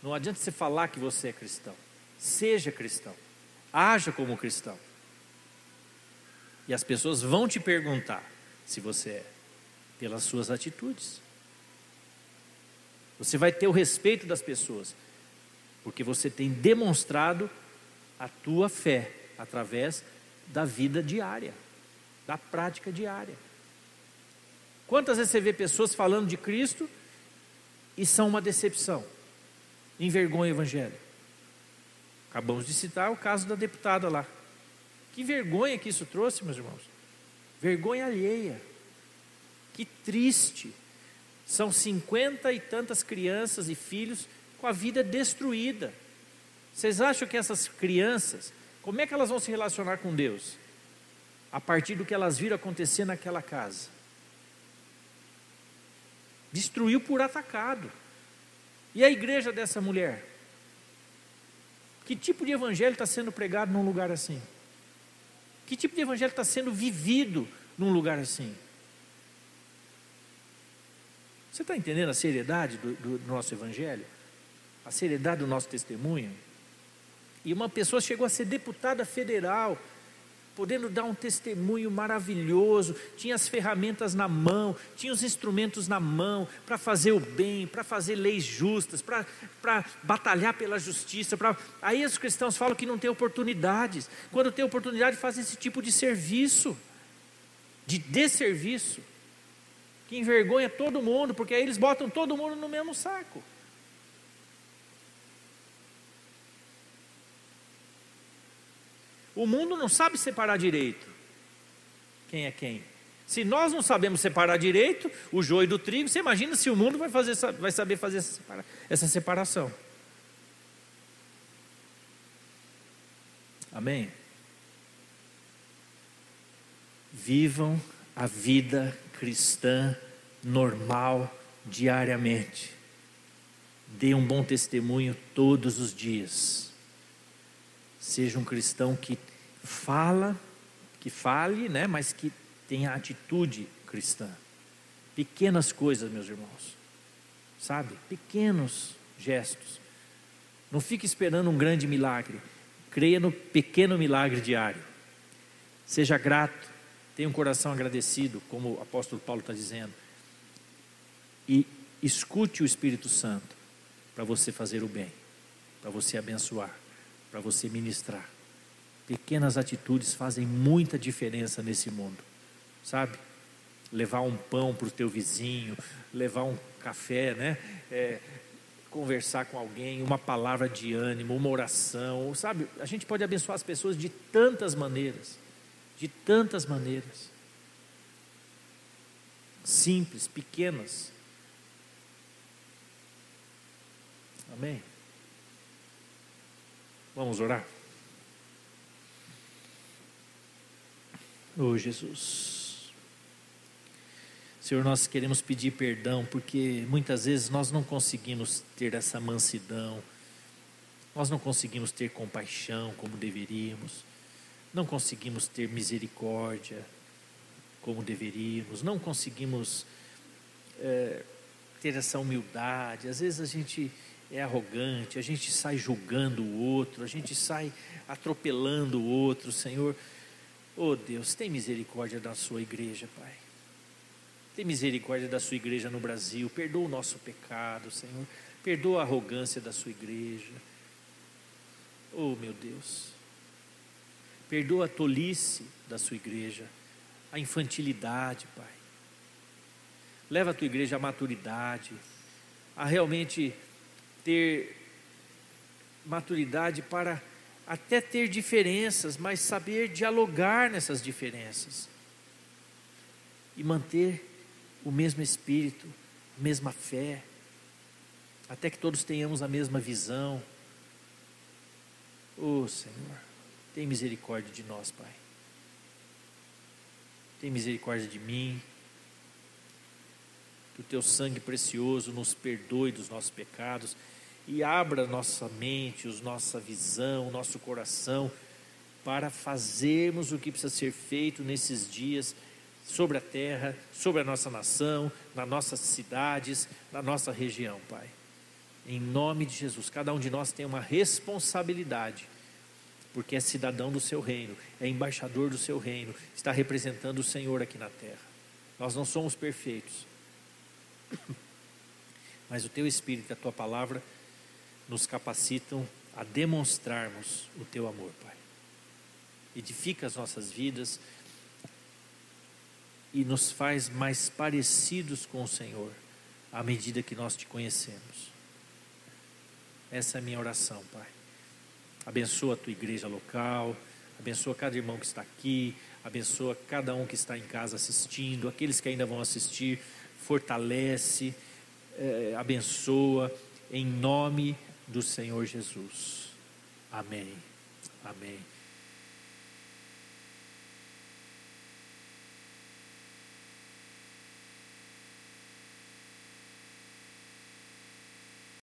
Não adianta você falar que você é cristão. Seja cristão, haja como cristão. E as pessoas vão te perguntar se você é, pelas suas atitudes. Você vai ter o respeito das pessoas, porque você tem demonstrado a tua fé através da vida diária, da prática diária. Quantas vezes você vê pessoas falando de Cristo e são uma decepção, envergonham o Evangelho. Acabamos de citar o caso da deputada lá. Que vergonha que isso trouxe, meus irmãos. Vergonha alheia. Que triste. São 50 e tantas crianças e filhos com a vida destruída. Vocês acham que essas crianças, como é que elas vão se relacionar com Deus? A partir do que elas viram acontecer naquela casa. Destruiu por atacado. E a igreja dessa mulher? Que tipo de evangelho está sendo pregado num lugar assim? Que tipo de evangelho está sendo vivido num lugar assim? Você está entendendo a seriedade do nosso evangelho? A seriedade do nosso testemunho? E uma pessoa chegou a ser deputada federal, podendo dar um testemunho maravilhoso, tinha as ferramentas na mão, tinha os instrumentos na mão, para fazer o bem, para fazer leis justas, para batalhar pela justiça. Aí os cristãos falam que não tem oportunidades. Quando tem oportunidade, fazem esse tipo de serviço, de desserviço, que envergonha todo mundo, porque aí eles botam todo mundo no mesmo saco. O mundo não sabe separar direito quem é quem. Se nós não sabemos separar direito o joio do trigo, você imagina se o mundo vai saber fazer essa separação. Amém? Vivam a vida cristã normal diariamente. Dê um bom testemunho todos os dias. Seja um cristão que fale, né, mas que tenha atitude cristã. Pequenas coisas, meus irmãos, sabe? Pequenos gestos. Não fique esperando um grande milagre. Creia no pequeno milagre diário. Seja grato, tenha um coração agradecido, como o apóstolo Paulo está dizendo. E escute o Espírito Santo para você fazer o bem, para você abençoar, para você ministrar. Pequenas atitudes fazem muita diferença nesse mundo, sabe? Levar um pão para o teu vizinho, levar um café, né? Conversar com alguém, uma palavra de ânimo, uma oração, sabe? A gente pode abençoar as pessoas de tantas maneiras, simples, pequenas. Amém? Vamos orar? Oh Jesus, Senhor, nós queremos pedir perdão porque muitas vezes nós não conseguimos ter essa mansidão, nós não conseguimos ter compaixão como deveríamos, não conseguimos ter misericórdia como deveríamos, não conseguimos ter essa humildade. Às vezes a gente é arrogante, a gente sai julgando o outro, a gente sai atropelando o outro. Senhor, oh Deus, tem misericórdia da sua igreja, Pai. Tem misericórdia da sua igreja no Brasil. Perdoa o nosso pecado, Senhor. Perdoa a arrogância da sua igreja. Oh meu Deus, perdoa a tolice da sua igreja, a infantilidade, Pai. Leva a tua igreja à maturidade, a realmente ter maturidade para até ter diferenças, mas saber dialogar nessas diferenças e manter o mesmo espírito, a mesma fé, até que todos tenhamos a mesma visão. Oh Senhor, tem misericórdia de nós, Pai. Tem misericórdia de mim. Que o teu sangue precioso nos perdoe dos nossos pecados e abra nossa mente, nossa visão, nosso coração para fazermos o que precisa ser feito nesses dias sobre a terra, sobre a nossa nação, nas nossas cidades, na nossa região, Pai. Em nome de Jesus, cada um de nós tem uma responsabilidade, porque é cidadão do seu reino, é embaixador do seu reino, está representando o Senhor aqui na terra. Nós não somos perfeitos, mas o teu Espírito e a tua palavra nos capacitam a demonstrarmos o teu amor, Pai. Edifica as nossas vidas e nos faz mais parecidos com o Senhor, à medida que nós te conhecemos. Essa é a minha oração, Pai. Abençoa a tua igreja local, abençoa cada irmão que está aqui, abençoa cada um que está em casa assistindo, aqueles que ainda vão assistir, fortalece, abençoa, em nome do Senhor Jesus. Amém. Amém.